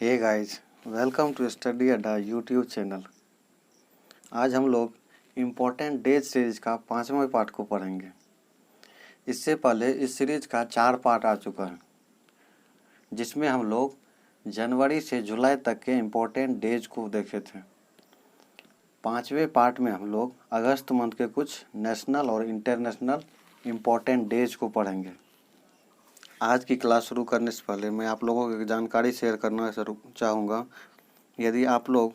Hey guys, welcome to study Adda YouTube channel. आज हम लोग इम्पोर्टेंट डेज सीरीज का 5वां पार्ट को पढ़ेंगे। इससे पहले इस सीरीज का 4 पार्ट आ चुका है, जिसमें हम लोग जनवरी से जुलाई तक के इम्पोर्टेंट डेज को देखे थे। 5वें पार्ट में हम लोग अगस्त मंथ के कुछ नेशनल और इंटरनेशनल इम्पोर्टेंट डेज को पढ़ेंगे। आज की क्लास शुरू करने से पहले मैं आप लोगों को एक जानकारी शेयर करना चाहूँगा। यदि आप लोग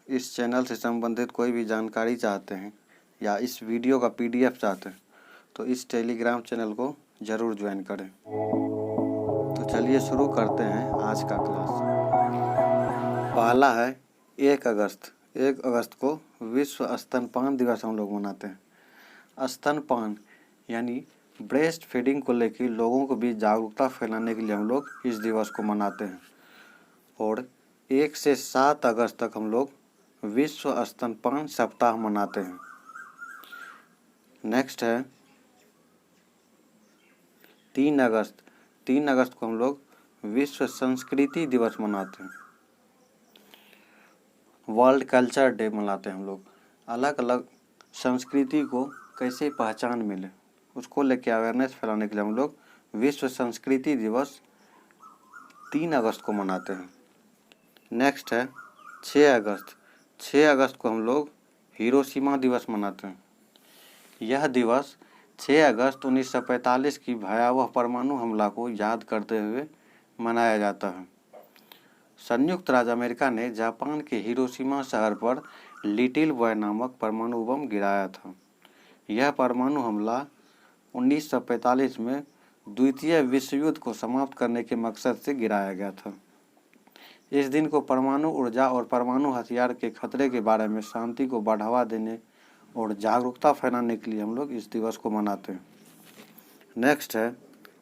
इस चैनल से संबंधित कोई भी जानकारी चाहते हैं या इस वीडियो का PDF चाहते हैं तो इस टेलीग्राम चैनल को ज़रूर ज्वाइन करें। तो चलिए शुरू करते हैं आज का क्लास। पहला है 1 अगस्त। 1 अगस्त को विश्व स्तनपान दिवस हम लोग मनाते हैं। स्तनपान यानी ब्रेस्ट फीडिंग को लेकर लोगों को भी जागरूकता फैलाने के लिए हम लोग इस दिवस को मनाते हैं। और 1 से 7 अगस्त तक हम लोग विश्व स्तनपान सप्ताह मनाते हैं। नेक्स्ट है 3 अगस्त। 3 अगस्त को हम लोग विश्व संस्कृति दिवस मनाते हैं। वर्ल्ड कल्चर डे मनाते हैं हम लोग। अलग अलग संस्कृति को कैसे पहचान मिले उसको लेके अवेयरनेस फैलाने के लिए हम लोग विश्व संस्कृति दिवस 3 अगस्त को मनाते हैं। नेक्स्ट है 6 अगस्त। 6 अगस्त को हम लोग हिरोशिमा दिवस मनाते हैं। यह दिवस 6 अगस्त 1945 की भयावह परमाणु हमला को याद करते हुए मनाया जाता है। संयुक्त राज्य अमेरिका ने जापान के हिरोशिमा शहर पर लिटिल बॉय नामक परमाणु बम गिराया था। यह परमाणु हमला 1945 में द्वितीय विश्व युद्ध को समाप्त करने के मकसद से गिराया गया था। इस दिन को परमाणु ऊर्जा और परमाणु हथियार के खतरे के बारे में शांति को बढ़ावा देने और जागरूकता फैलाने के लिए हम लोग इस दिवस को मनाते हैं। नेक्स्ट है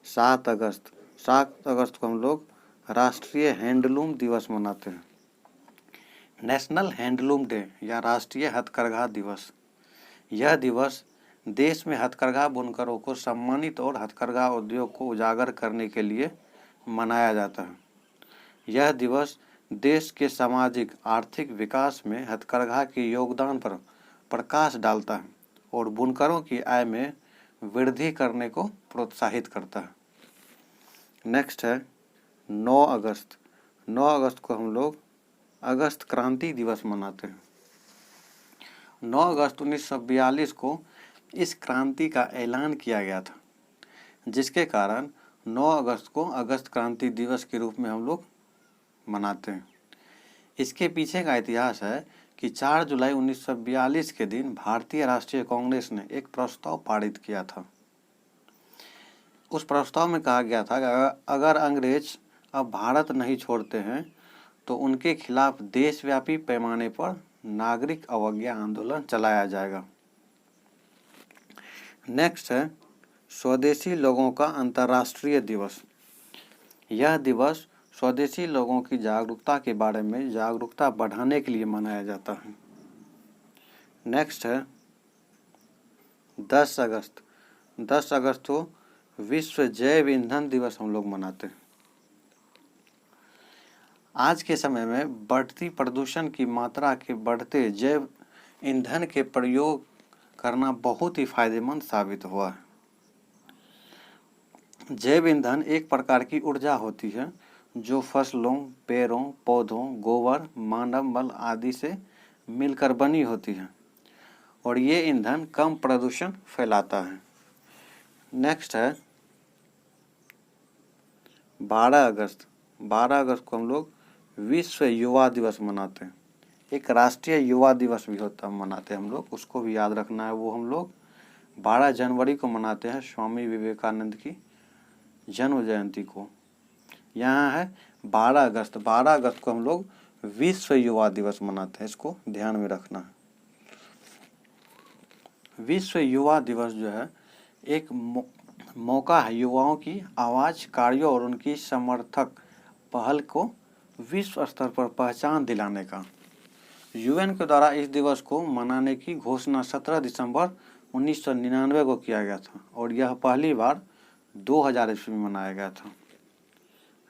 7 अगस्त। 7 अगस्त को हम लोग राष्ट्रीय हैंडलूम दिवस मनाते हैं। नेशनल हैंडलूम डे या राष्ट्रीय हथकरघा दिवस। यह दिवस देश में हथकरघा बुनकरों को सम्मानित और हथकरघा उद्योग को उजागर करने के लिए मनाया जाता है। यह दिवस देश के सामाजिक आर्थिक विकास में हथकरघा के योगदान पर प्रकाश डालता है और बुनकरों की आय में वृद्धि करने को प्रोत्साहित करता है। नेक्स्ट है 9 अगस्त। 9 अगस्त को हम लोग अगस्त क्रांति दिवस मनाते हैं। 9 अगस्त 1942 को इस क्रांति का ऐलान किया गया था, जिसके कारण 9 अगस्त को अगस्त क्रांति दिवस के रूप में हम लोग मनाते हैं। इसके पीछे का इतिहास है कि 4 जुलाई 1942 के दिन भारतीय राष्ट्रीय कांग्रेस ने एक प्रस्ताव पारित किया था। उस प्रस्ताव में कहा गया था कि अगर अंग्रेज अब भारत नहीं छोड़ते हैं तो उनके खिलाफ देशव्यापी पैमाने पर नागरिक अवज्ञा आंदोलन चलाया जाएगा। नेक्स्ट है स्वदेशी लोगों का अंतर्राष्ट्रीय दिवस। यह दिवस स्वदेशी लोगों की जागरूकता के बारे में जागरूकता बढ़ाने के लिए मनाया जाता है। नेक्स्ट है 10 अगस्त। 10 अगस्त को विश्व जैव ईंधन दिवस हम लोग मनाते हैं। आज के समय में बढ़ती प्रदूषण की मात्रा के बढ़ते जैव ईंधन के प्रयोग करना बहुत ही फायदेमंद साबित हुआ है। जैव ईंधन एक प्रकार की ऊर्जा होती है जो फसलों, पेड़ों, पौधों, गोबर, मानव मल आदि से मिलकर बनी होती है और ये ईंधन कम प्रदूषण फैलाता है। नेक्स्ट है 12 अगस्त। 12 अगस्त को हम लोग विश्व युवा दिवस मनाते हैं। एक राष्ट्रीय युवा दिवस भी होता है, मनाते हैं हम लोग, उसको भी याद रखना है। वो हम लोग 12 जनवरी को मनाते हैं, स्वामी विवेकानंद की जन्म जयंती को। यहाँ है 12 अगस्त। 12 अगस्त को हम लोग विश्व युवा दिवस मनाते हैं, इसको ध्यान में रखना है। विश्व युवा दिवस जो है एक मौका है युवाओं की आवाज़, कार्यों और उनकी समर्थक पहल को विश्व स्तर पर पहचान दिलाने का। UN के द्वारा इस दिवस को मनाने की घोषणा 17 दिसंबर 1999 को किया गया था और यह पहली बार 2000 ईस्वी में मनाया गया था।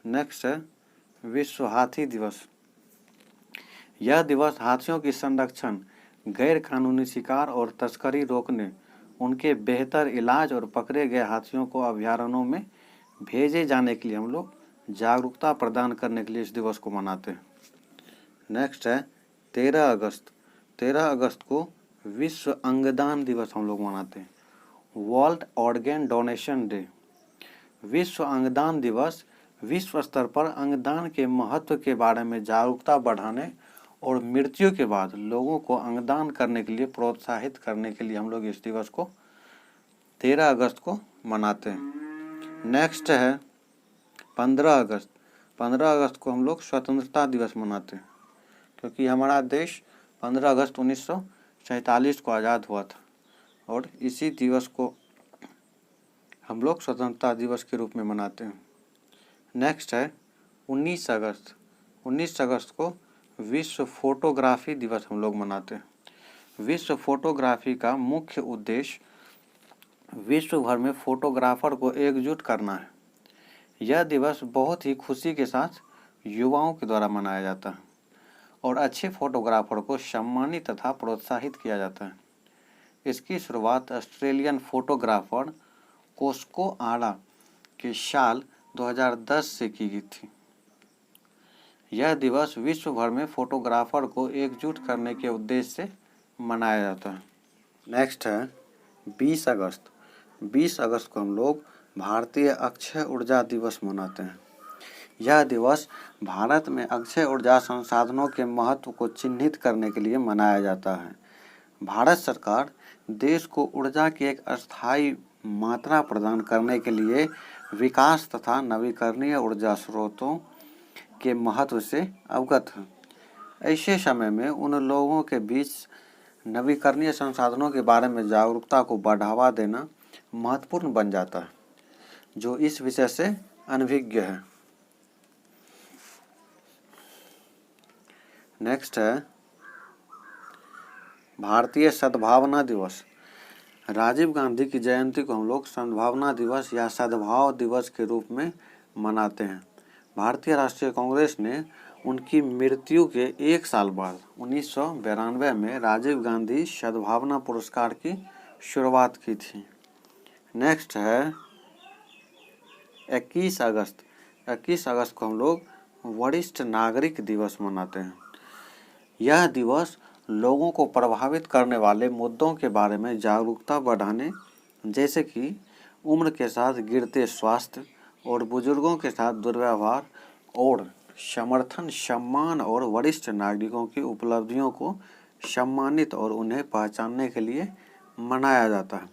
नेक्स्ट है विश्व हाथी दिवस। यह दिवस हाथियों की संरक्षण, गैर कानूनी शिकार और तस्करी रोकने, उनके बेहतर इलाज और पकड़े गए हाथियों को अभयारण्यों में भेजे जाने के लिए हम लोग जागरूकता प्रदान करने के लिए इस दिवस को मनाते हैं। नेक्स्ट है 13 अगस्त। 13 अगस्त को विश्व अंगदान दिवस हम लोग मनाते हैं, वर्ल्ड ऑर्गन डोनेशन डे। विश्व अंगदान दिवस विश्व स्तर पर अंगदान के महत्व के बारे में जागरूकता बढ़ाने और मृत्यु के बाद लोगों को अंगदान करने के लिए प्रोत्साहित करने के लिए हम लोग इस दिवस को 13 अगस्त को मनाते हैं। नेक्स्ट है 15 अगस्त। 15 अगस्त को हम लोग स्वतंत्रता दिवस मनाते हैं, क्योंकि हमारा देश 15 अगस्त 1947 को आज़ाद हुआ था और इसी दिवस को हम लोग स्वतंत्रता दिवस के रूप में मनाते हैं। नेक्स्ट है 19 अगस्त। 19 अगस्त को विश्व फोटोग्राफी दिवस हम लोग मनाते हैं। विश्व फोटोग्राफी का मुख्य उद्देश्य विश्व भर में फोटोग्राफर को एकजुट करना है। यह दिवस बहुत ही खुशी के साथ युवाओं के द्वारा मनाया जाता है और अच्छे फोटोग्राफर को सम्मानित तथा प्रोत्साहित किया जाता है। इसकी शुरुआत ऑस्ट्रेलियन फोटोग्राफर कोस्को आड़ा के साल 2010 से की गई थी। यह दिवस विश्व भर में फोटोग्राफर को एकजुट करने के उद्देश्य से मनाया जाता है। नेक्स्ट है 20 अगस्त। 20 अगस्त को हम लोग भारतीय अक्षय ऊर्जा दिवस मनाते हैं। यह दिवस भारत में अक्षय ऊर्जा संसाधनों के महत्व को चिन्हित करने के लिए मनाया जाता है। भारत सरकार देश को ऊर्जा की एक अस्थायी मात्रा प्रदान करने के लिए विकास तथा नवीकरणीय ऊर्जा स्रोतों के महत्व से अवगत है। ऐसे समय में उन लोगों के बीच नवीकरणीय संसाधनों के बारे में जागरूकता को बढ़ावा देना महत्वपूर्ण बन जाता है, जो इस विषय से अनभिज्ञ है। नेक्स्ट है भारतीय सद्भावना दिवस। राजीव गांधी की जयंती को हम लोग सद्भावना दिवस या सद्भाव दिवस के रूप में मनाते हैं। भारतीय राष्ट्रीय कांग्रेस ने उनकी मृत्यु के एक साल बाद 1992 में राजीव गांधी सद्भावना पुरस्कार की शुरुआत की थी। नेक्स्ट है 21 अगस्त। 21 अगस्त को हम लोग वरिष्ठ नागरिक दिवस मनाते हैं। यह दिवस लोगों को प्रभावित करने वाले मुद्दों के बारे में जागरूकता बढ़ाने, जैसे कि उम्र के साथ गिरते स्वास्थ्य और बुजुर्गों के साथ दुर्व्यवहार और समर्थन, सम्मान और वरिष्ठ नागरिकों की उपलब्धियों को सम्मानित और उन्हें पहचानने के लिए मनाया जाता है।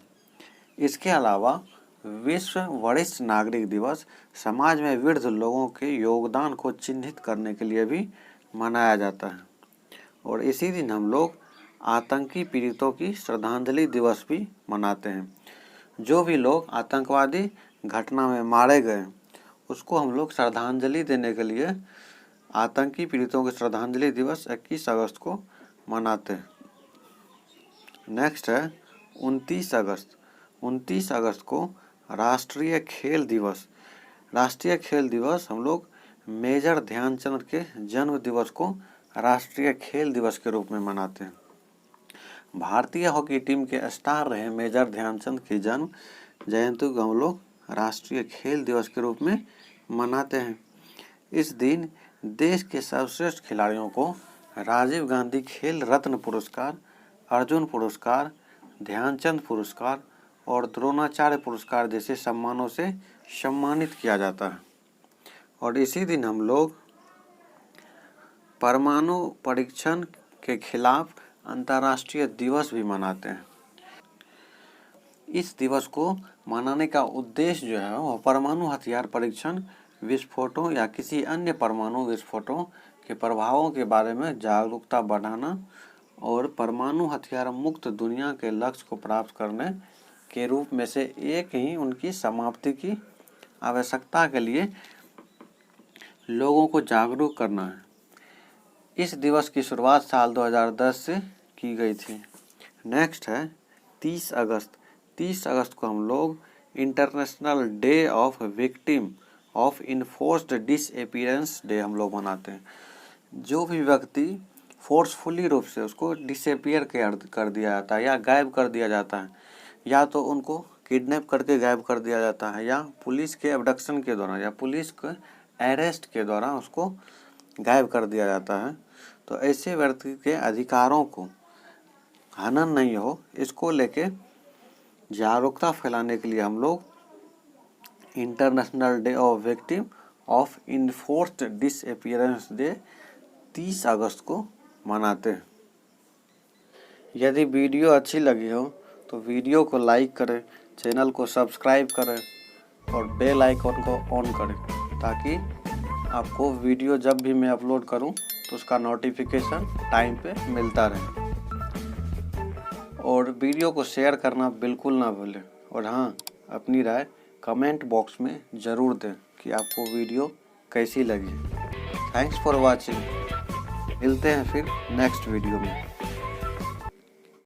इसके अलावा विश्व वरिष्ठ नागरिक दिवस समाज में वृद्ध लोगों के योगदान को चिन्हित करने के लिए भी मनाया जाता है और इसी दिन हम लोग आतंकी पीड़ितों की श्रद्धांजलि दिवस भी मनाते हैं। जो भी लोग आतंकवादी घटना में मारे गए उसको हम लोग श्रद्धांजलि देने के लिए आतंकी पीड़ितों के श्रद्धांजलि दिवस 21 अगस्त को मनाते हैं। नेक्स्ट है 29 अगस्त। 29 अगस्त को राष्ट्रीय खेल दिवस। राष्ट्रीय खेल दिवस हम लोग मेजर ध्यानचंद के जन्म दिवस को राष्ट्रीय खेल दिवस के रूप में मनाते हैं। भारतीय हॉकी टीम के स्टार रहे मेजर ध्यानचंद की जन्म जयंती को हम लोग राष्ट्रीय खेल दिवस के रूप में मनाते हैं। इस दिन देश के सर्वश्रेष्ठ खिलाड़ियों को राजीव गांधी खेल रत्न पुरस्कार, अर्जुन पुरस्कार, ध्यानचंद पुरस्कार और द्रोणाचार्य पुरस्कार जैसे सम्मानों से सम्मानित किया जाता है और इसी दिन हम लोग परमाणु परीक्षण के खिलाफ अंतर्राष्ट्रीय दिवस भी मनाते हैं। इस दिवस को मनाने का उद्देश्य जो है वो परमाणु हथियार परीक्षण, विस्फोटों या किसी अन्य परमाणु विस्फोटों के प्रभावों के बारे में जागरूकता बढ़ाना और परमाणु हथियार मुक्त दुनिया के लक्ष्य को प्राप्त करने के रूप में से एक ही उनकी समाप्ति की आवश्यकता के लिए लोगों को जागरूक करना है। इस दिवस की शुरुआत साल 2010 से की गई थी। नेक्स्ट है 30 अगस्त। 30 अगस्त को हम लोग international day of victim of enforced disappearance day हम लोग मनाते हैं। जो भी व्यक्ति फोर्सफुली रूप से उसको डिसअपीयर कर दिया जाता है या गायब कर दिया जाता है, या तो उनको किडनैप करके गायब कर दिया जाता है, या पुलिस के अबडक्शन के दौरान या पुलिस के अरेस्ट के दौरान उसको गायब कर दिया जाता है, तो ऐसे व्यक्ति के अधिकारों को हनन नहीं हो, इसको लेके जागरूकता फैलाने के लिए हम लोग international day of victim of enforced disappearance day 30 अगस्त को मनाते हैं। यदि वीडियो अच्छी लगी हो तो वीडियो को लाइक करें, चैनल को सब्सक्राइब करें और बेल आइकन को ऑन करें, ताकि आपको वीडियो जब भी मैं अपलोड करूं तो उसका नोटिफिकेशन टाइम पे मिलता रहे। और वीडियो को शेयर करना बिल्कुल ना भूलें। और हाँ, अपनी राय कमेंट बॉक्स में ज़रूर दें कि आपको वीडियो कैसी लगी। Thanks for watching. मिलते हैं फिर नेक्स्ट वीडियो में।